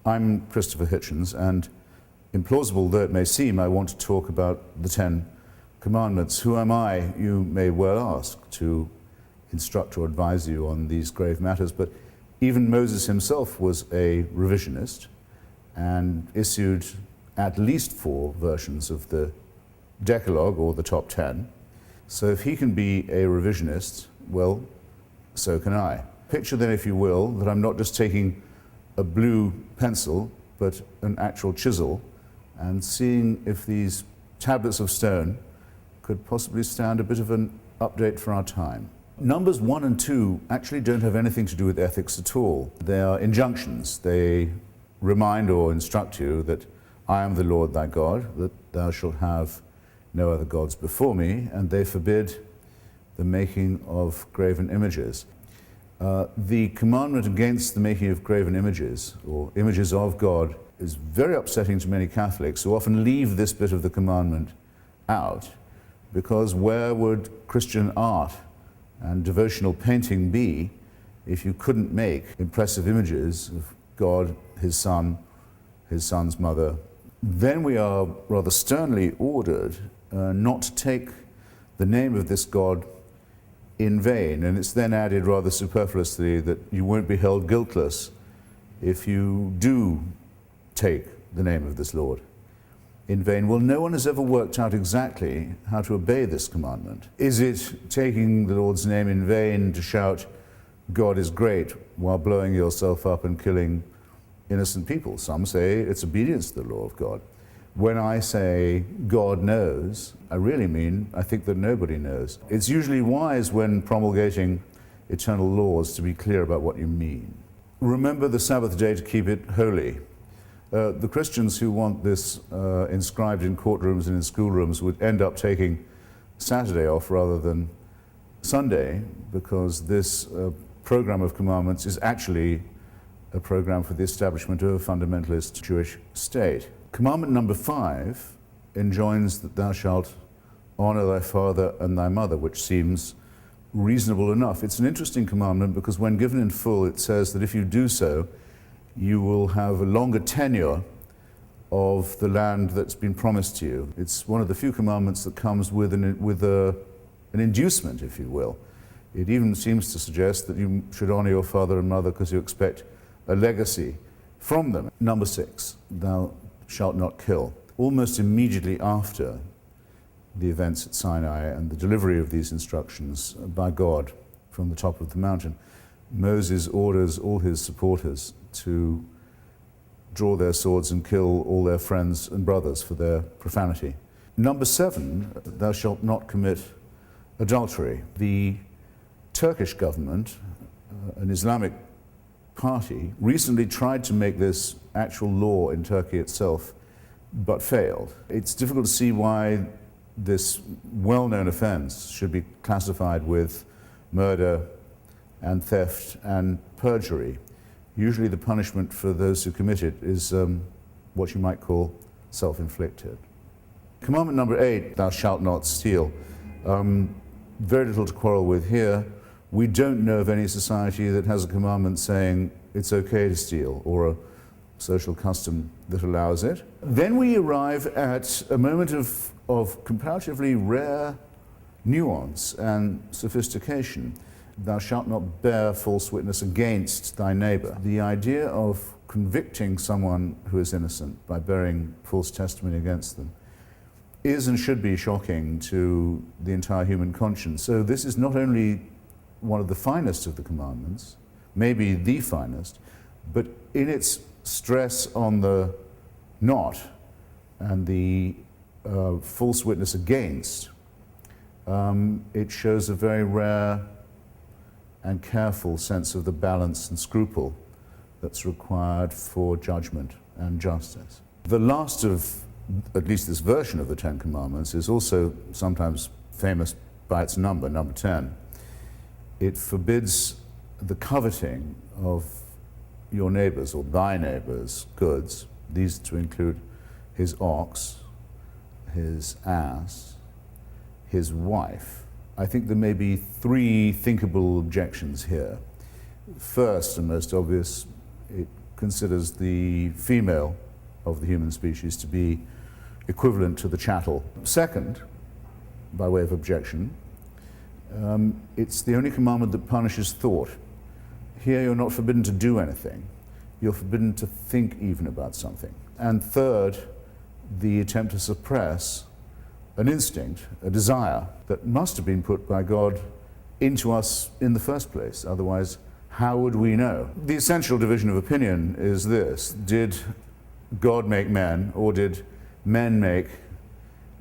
I'm Christopher Hitchens, and implausible though it may seem, I want to talk about the Ten Commandments. Who am I, you may well ask, to instruct or advise you on these grave matters, but even Moses himself was a revisionist and issued at least 4 versions of the Decalogue, or the top 10. So if he can be a revisionist, well, so can I. Picture then, if you will, that I'm not just taking a blue pencil, but an actual chisel, and seeing if these tablets of stone could possibly stand a bit of an update for our time. Numbers 1 and 2 actually don't have anything to do with ethics at all. They are injunctions. They remind or instruct you that I am the Lord thy God, that thou shalt have no other gods before me, and they forbid the making of graven images. The commandment against the making of graven images, or images of God, is very upsetting to many Catholics who often leave this bit of the commandment out, because where would Christian art and devotional painting be if you couldn't make impressive images of God, his son, his son's mother? Then we are rather sternly ordered not to take the name of this God in vain, and it's then added rather superfluously that you won't be held guiltless if you do take the name of this Lord in vain. Well, no one has ever worked out exactly how to obey this commandment. Is it taking the Lord's name in vain to shout, God is great, while blowing yourself up and killing innocent people? Some say it's obedience to the law of God. When I say God knows, I really mean I think that nobody knows. It's usually wise when promulgating eternal laws to be clear about what you mean. Remember the Sabbath day to keep it holy. The Christians who want this inscribed in courtrooms and in schoolrooms would end up taking Saturday off rather than Sunday, because this program of commandments is actually a program for the establishment of a fundamentalist Jewish state. Commandment number 5 enjoins that thou shalt honor thy father and thy mother, which seems reasonable enough. It's an interesting commandment because when given in full, it says that if you do so, you will have a longer tenure of the land that's been promised to you. It's one of the few commandments that comes with an inducement, if you will. It even seems to suggest that you should honor your father and mother because you expect a legacy from them. Number 6, thou shalt not kill. Almost immediately after the events at Sinai and the delivery of these instructions by God from the top of the mountain, Moses orders all his supporters to draw their swords and kill all their friends and brothers for their profanity. Number 7, thou shalt not commit adultery. The Turkish government, an Islamic party, recently tried to make this actual law in Turkey itself, but failed. It's difficult to see why this well-known offense should be classified with murder and theft and perjury. Usually the punishment for those who commit it is what you might call self-inflicted. Commandment number 8, thou shalt not steal. Very little to quarrel with here. We don't know of any society that has a commandment saying it's okay to steal, or a social custom that allows it. Then we arrive at a moment of comparatively rare nuance and sophistication. Thou shalt not bear false witness against thy neighbor. The idea of convicting someone who is innocent by bearing false testimony against them is and should be shocking to the entire human conscience. So this is not only one of the finest of the commandments, maybe the finest, but in its stress on the not and the false witness against, it shows a very rare and careful sense of the balance and scruple that's required for judgment and justice. The last of, at least this version of the Ten Commandments, is also sometimes famous by its number, number 10. It forbids the coveting of your neighbor's or thy neighbor's goods, these to include his ox, his ass, his wife. I think there may be 3 thinkable objections here. First and most obvious, it considers the female of the human species to be equivalent to the chattel. Second, by way of objection, it's the only commandment that punishes thought. Here you're not forbidden to do anything. You're forbidden to think even about something. And third, the attempt to suppress an instinct, a desire that must have been put by God into us in the first place. Otherwise, how would we know? The essential division of opinion is this: did God make men, or did men make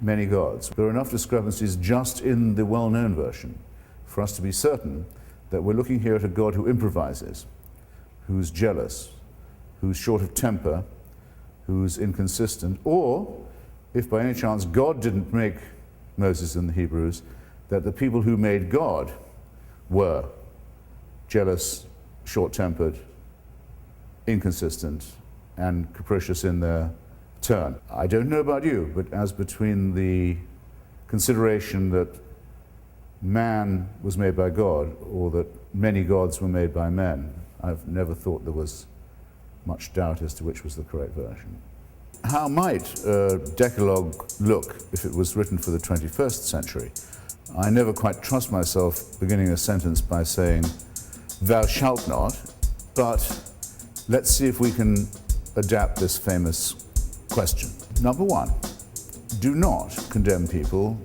many gods? There are enough discrepancies just in the well-known version for us to be certain that we're looking here at a God who improvises, who's jealous, who's short of temper, who's inconsistent, or, if by any chance God didn't make Moses and the Hebrews, that the people who made God were jealous, short-tempered, inconsistent, and capricious in their turn. I don't know about you, but as between the consideration that man was made by God or that many gods were made by men, I've never thought there was much doubt as to which was the correct version. How might a Decalogue look if it was written for the 21st century? I never quite trust myself beginning a sentence by saying, "Thou shalt not," but let's see if we can adapt this famous question. Number one, do not condemn people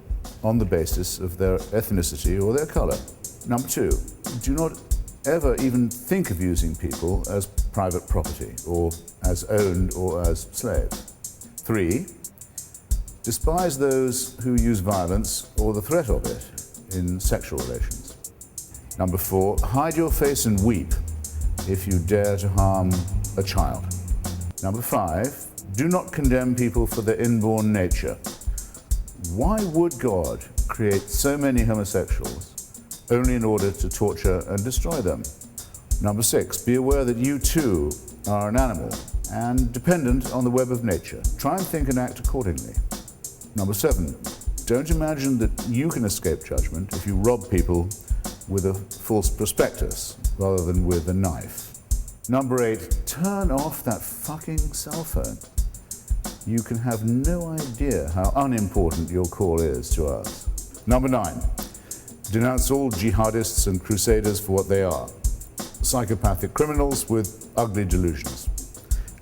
on the basis of their ethnicity or their color. Number two, do not ever even think of using people as private property or as owned or as slaves. Three, despise those who use violence or the threat of it in sexual relations. Number four, hide your face and weep if you dare to harm a child. Number five, do not condemn people for their inborn nature. Why would God create so many homosexuals only in order to torture and destroy them? Number six, be aware that you too are an animal and dependent on the web of nature. Try and think and act accordingly. Number seven, don't imagine that you can escape judgment if you rob people with a false prospectus rather than with a knife. Number eight, turn off that fucking cell phone. You can have no idea how unimportant your call is to us. Number nine, denounce all jihadists and crusaders for what they are: psychopathic criminals with ugly delusions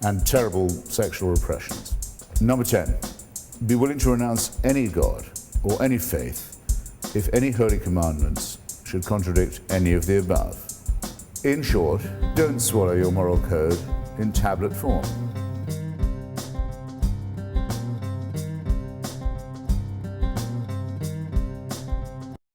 and terrible sexual repressions. Number 10, be willing to renounce any god or any faith if any holy commandments should contradict any of the above. In short, don't swallow your moral code in tablet form.